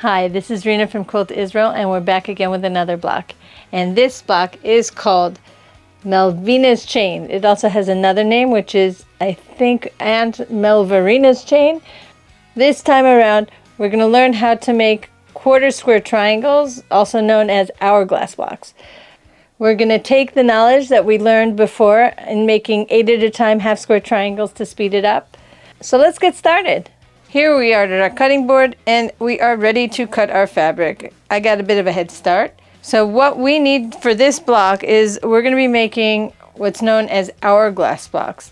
Hi, this is Rena from Quilt Israel, and we're back again with another block. And this block is called Malvina's chain. It also has another name, which is, I think, Aunt Melvernia's chain. This time around, we're going to learn how to make quarter square triangles, also known as hourglass blocks. We're going to take the knowledge that we learned before in making 8 at a time half square triangles to speed it up. So let's get started. Here we are at our cutting board and we are ready to cut our fabric. I got a bit of a head start. So what we need for this block is we're going to be making what's known as hourglass blocks.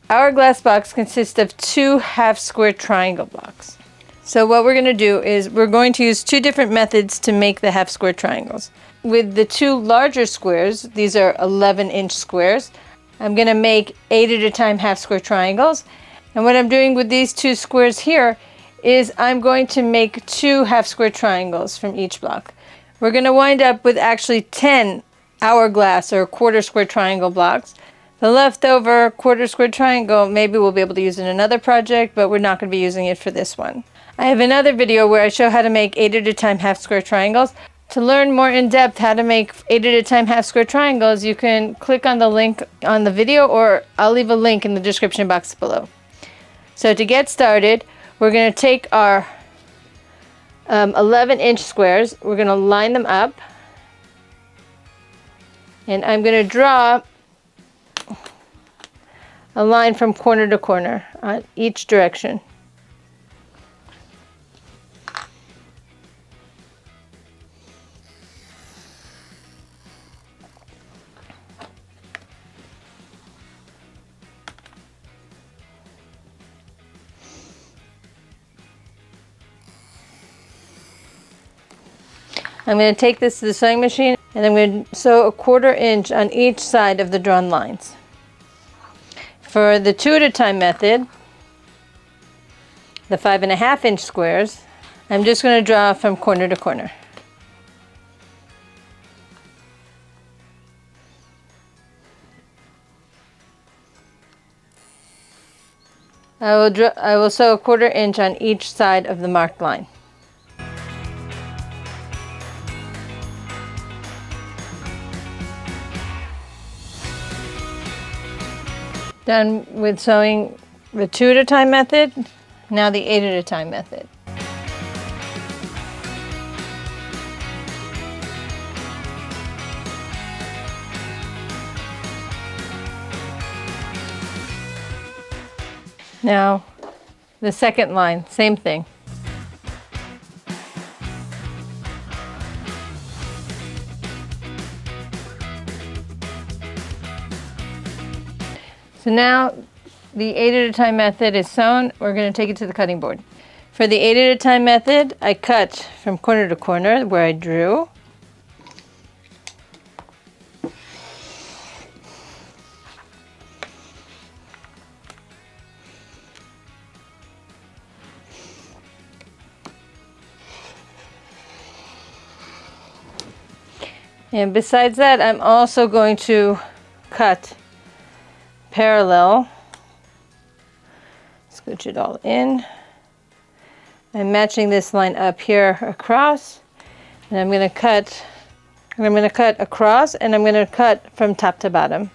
Hourglass blocks consist of 2 half square triangle blocks. So what we're going to do is we're going to use 2 different methods to make the half square triangles. With the 2 larger squares, these are 11-inch squares, I'm going to make 8 at a time half square triangles. And what I'm doing with these 2 squares here is I'm going to make 2 half square triangles from each block. We're going to wind up with actually 10 hourglass or quarter square triangle blocks. The leftover quarter square triangle maybe we'll be able to use in another project, but we're not going to be using it for this one. I have another video where I show how to make 8 at a time half square triangles. To learn more in depth how to make 8 at a time half square triangles, you can click on the link on the video, or I'll leave a link in the description box below. So to get started, we're going to take our 11-inch squares, we're going to line them up, and I'm going to draw a line from corner to corner on each direction. I'm going to take this to the sewing machine and I'm going to sew a 1/4 inch on each side of the drawn lines. For the 2 at a time method, the 5.5-inch squares, I'm just going to draw from corner to corner. I will sew a 1/4 inch on each side of the marked line. Done with sewing the 2 at a time method, now the 8 at a time method. Now the second line, same thing. So now the 8 at a time method is sewn. We're going to take it to the cutting board. For the 8 at a time method, I cut from corner to corner where I drew. And besides that, I'm also going to cut parallel, scooch it all in. I'm matching this line up here across, and I'm going to cut across, and I'm going to cut from top to bottom.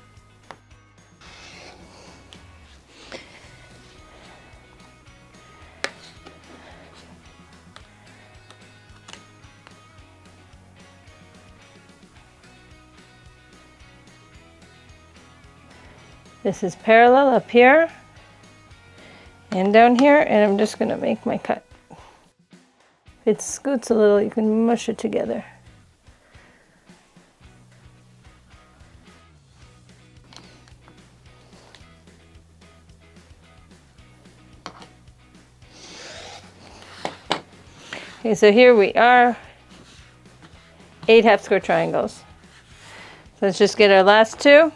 This is parallel up here and down here, and I'm just going to make my cut. If it scoots a little, you can mush it together. Okay, so here we are, 8 half square triangles. So let's just get our last 2.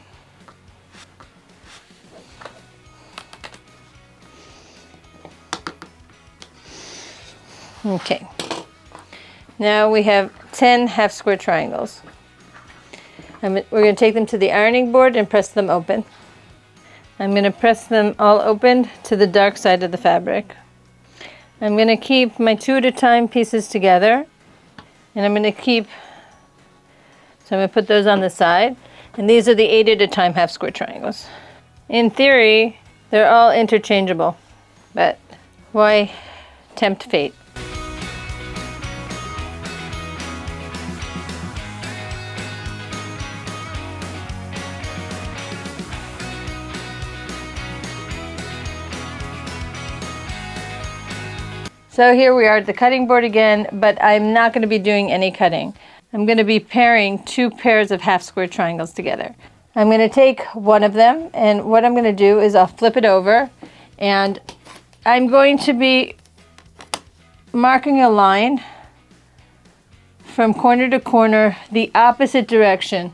Okay, now we have 10 half square triangles. We're going to take them to the ironing board and press them open. I'm going to press them all open to the dark side of the fabric. I'm going to keep my 2 at a time pieces together, and I'm going to keep, so I'm going to put those on the side, and these are the 8 at a time half square triangles. In theory, they're all interchangeable, but why tempt fate? So here we are at the cutting board again, but I'm not going to be doing any cutting. I'm going to be pairing 2 pairs of half square triangles together. I'm going to take one of them, and what I'm going to do is I'll flip it over, and I'm going to be marking a line from corner to corner the opposite direction.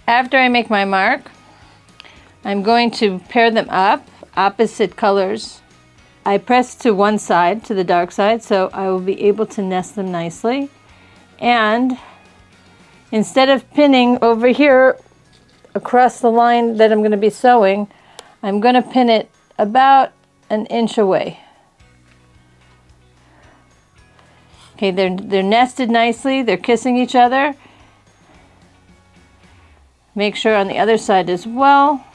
After I make my mark, I'm going to pair them up, opposite colors. I press to one side, to the dark side, so I will be able to nest them nicely. And instead of pinning over here across the line that I'm going to be sewing, I'm going to pin it about an inch away. Okay, they're nested nicely, they're kissing each other. Make sure on the other side as well,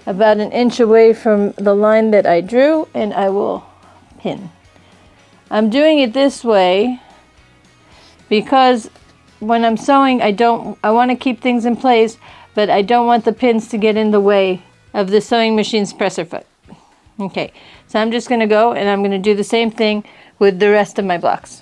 about an inch away from the line that I drew, and I will pin. I'm doing it this way because when I'm sewing, I want to keep things in place, but I don't want the pins to get in the way of the sewing machine's presser foot. Okay, so I'm just going to go and I'm going to do the same thing with the rest of my blocks.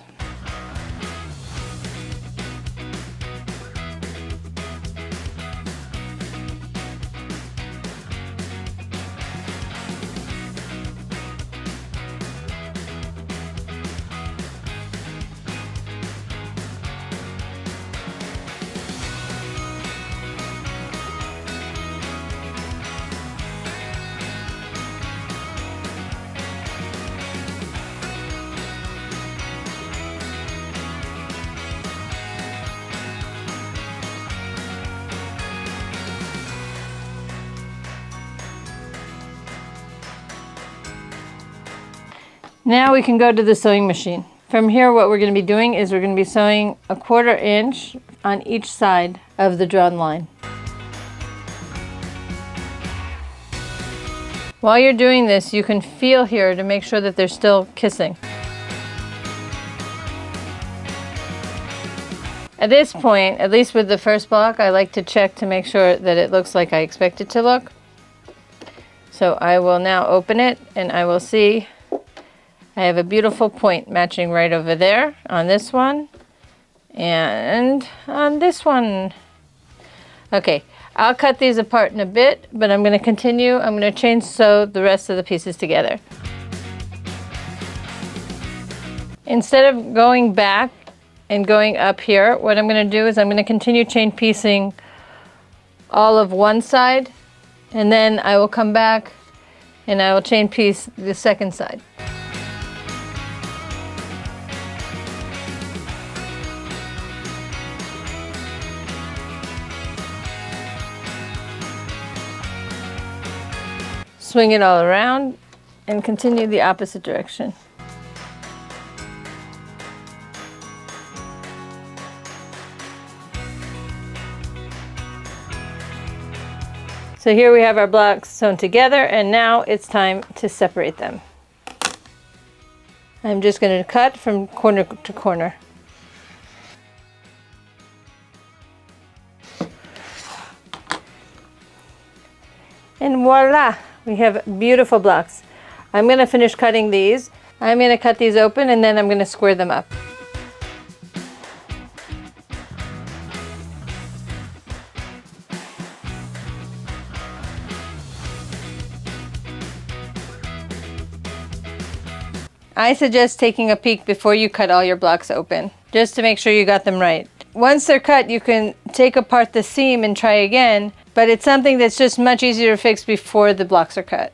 Now we can go to the sewing machine. From here, what we're going to be doing is we're going to be sewing a 1/4 inch on each side of the drawn line. While you're doing this, you can feel here to make sure that they're still kissing. At this point, at least with the first block, I like to check to make sure that it looks like I expect it to look. So I will now open it and I will see I have a beautiful point matching right over there on this one and on this one. Okay, I'll cut these apart in a bit, but I'm going to continue. I'm going to chain sew the rest of the pieces together. Instead of going back and going up here, what I'm going to do is I'm going to continue chain piecing all of one side, and then I will come back and I will chain piece the second side. Swing it all around and continue the opposite direction. So here we have our blocks sewn together, and now it's time to separate them. I'm just going to cut from corner to corner. And voila! We have beautiful blocks. I'm going to finish cutting these. I'm going to cut these open and then I'm going to square them up. I suggest taking a peek before you cut all your blocks open, just to make sure you got them right. Once they're cut, you can take apart the seam and try again, but it's something that's just much easier to fix before the blocks are cut.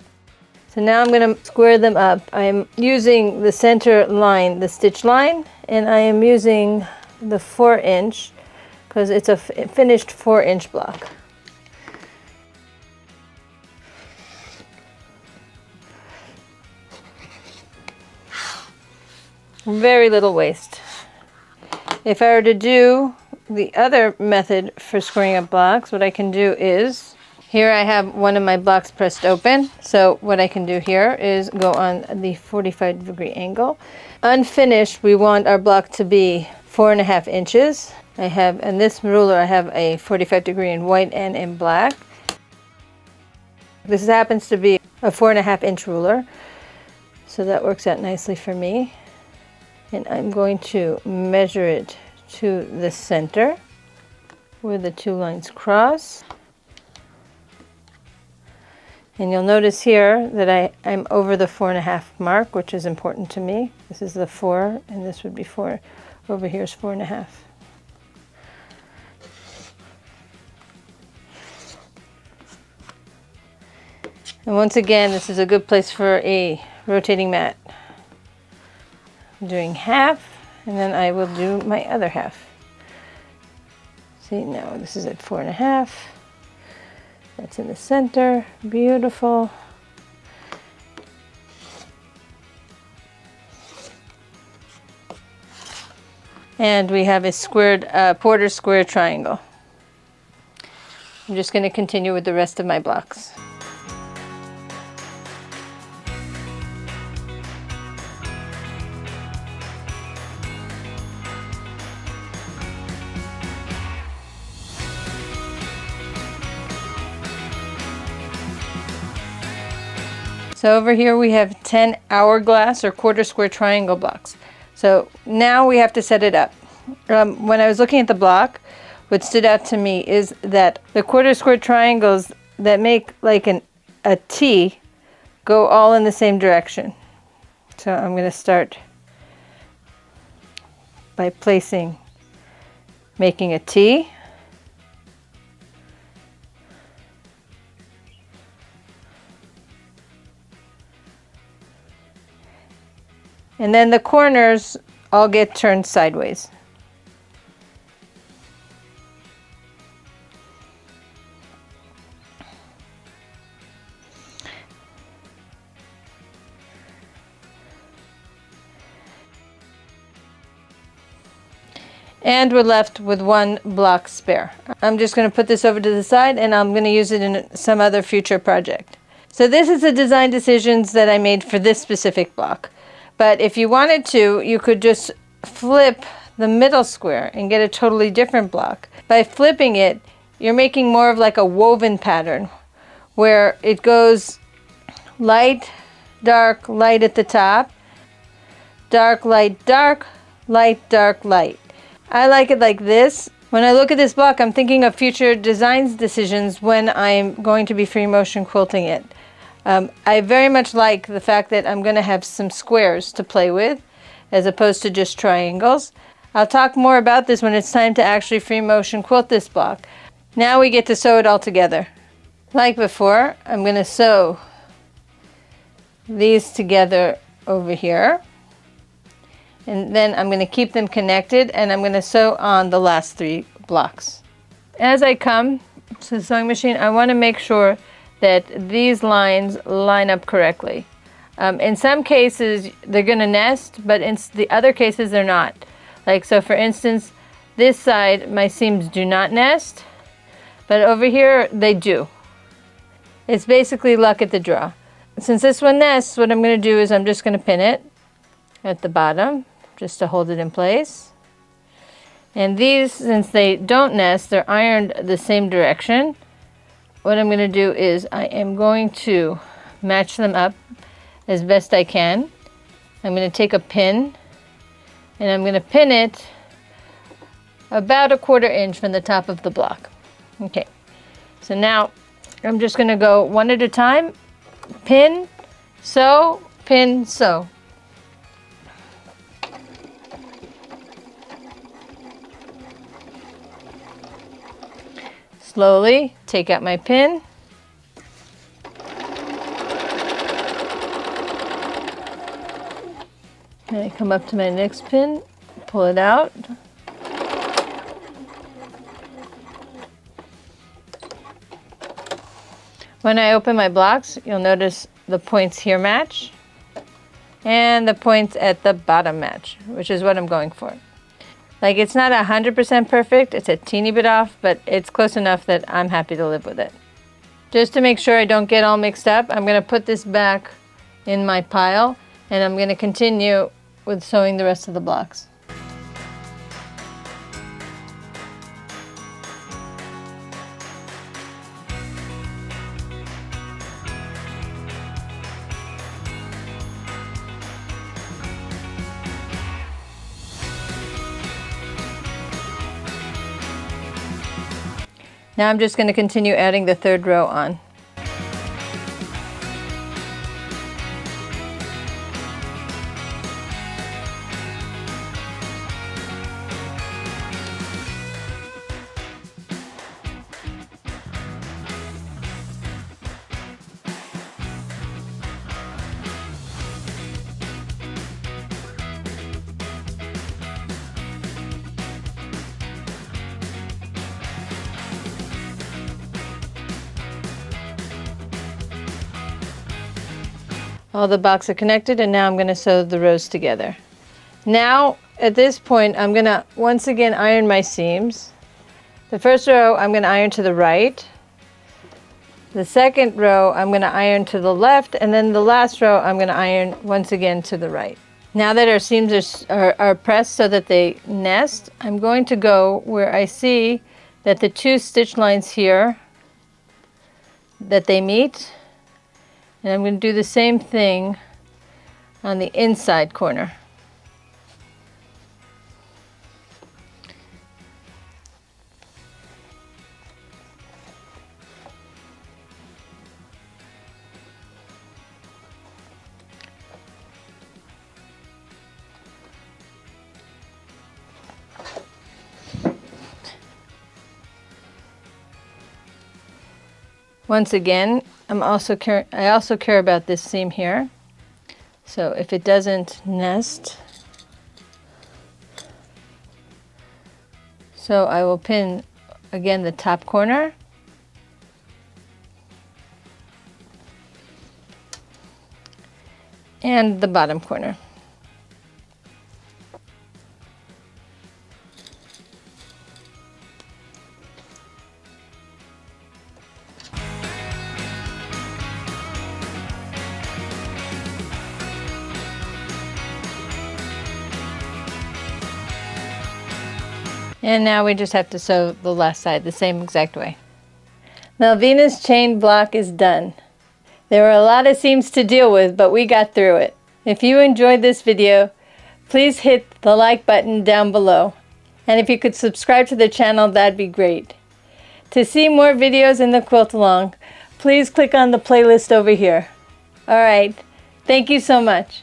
So So now I'm going to square them up. I'm using the center line, the stitch line, and I am using the 4-inch because it's a finished 4-inch block. Very little waste. If I were to do the other method for squaring up blocks, what I can do is, here I have one of my blocks pressed open. So what I can do here is go on the 45-degree angle. Unfinished, we want our block to be 4.5 inches. I have, in this ruler, I have a 45-degree in white and in black. This happens to be a 4.5-inch ruler. So that works out nicely for me. And I'm going to measure it to the center where the two lines cross. And you'll notice here that I'm over the 4.5 mark, which is important to me. This is the 4, and this would be 4. Over here is 4.5. And once again, this is a good place for a rotating mat. I'm doing half, and then I will do my other half. See, now this is at 4.5. That's in the center. Beautiful. And we have a squared quarter square triangle. I'm just going to continue with the rest of my blocks. So over here we have 10 hourglass or quarter square triangle blocks. So now we have to set it up. When I was looking at the block, what stood out to me is that the quarter square triangles that make like a T go all in the same direction. So I'm going to start by making a T. And then the corners all get turned sideways. And we're left with one block spare. I'm just going to put this over to the side, and I'm going to use it in some other future project. So this is the design decisions that I made for this specific block. But if you wanted to, you could just flip the middle square and get a totally different block. By flipping it, you're making more of like a woven pattern where it goes light, dark, light at the top, dark, light, dark, light, dark, light. I like it like this. When I look at this block, I'm thinking of future designs decisions when I'm going to be free motion quilting it. I very much like the fact that I'm going to have some squares to play with as opposed to just triangles. I'll talk more about this when it's time to actually free motion quilt this block. Now we get to sew it all together. Like before, I'm going to sew these together over here. And then I'm going to keep them connected, and I'm going to sew on the last 3 blocks. As I come to the sewing machine, I want to make sure that these lines line up correctly. In some cases, they're going to nest, but in the other cases, they're not. Like, so for instance, this side, my seams do not nest, but over here, they do. It's basically luck at the draw. Since this one nests, what I'm going to do is I'm just going to pin it at the bottom, just to hold it in place. And these, since they don't nest, they're ironed the same direction. What I'm going to do is I am going to match them up as best I can. I'm going to take a pin, and I'm going to pin it about 1/4 inch from the top of the block. Okay, so now I'm just going to go one at a time. Pin, sew, pin, sew. Slowly take out my pin. come up to my next pin, pull it out. When I open my blocks, you'll notice the points here match and the points at the bottom match, which is what I'm going for. Like, it's not 100% perfect, it's a teeny bit off, but it's close enough that I'm happy to live with it. Just to make sure I don't get all mixed up, I'm going to put this back in my pile, and I'm going to continue with sewing the rest of the blocks. Now I'm just going to continue adding the third row on. All the blocks are connected, and now I'm going to sew the rows together. Now, at this point, I'm going to once again iron my seams. The first row I'm going to iron to the right. The second row I'm going to iron to the left, and then the last row I'm going to iron once again to the right. Now that our seams are pressed so that they nest, I'm going to go where I see that the two stitch lines here, that they meet. And I'm going to do the same thing on the inside corner. Once again, I also care about this seam here. So if it doesn't nest, so I will pin again the top corner. And the bottom corner. And now we just have to sew the last side the same exact way. Malvina's chain block is done. There were a lot of seams to deal with, but we got through it. If you enjoyed this video, please hit the like button down below. And if you could subscribe to the channel, that'd be great. To see more videos in the Quilt Along, please click on the playlist over here. Alright, thank you so much.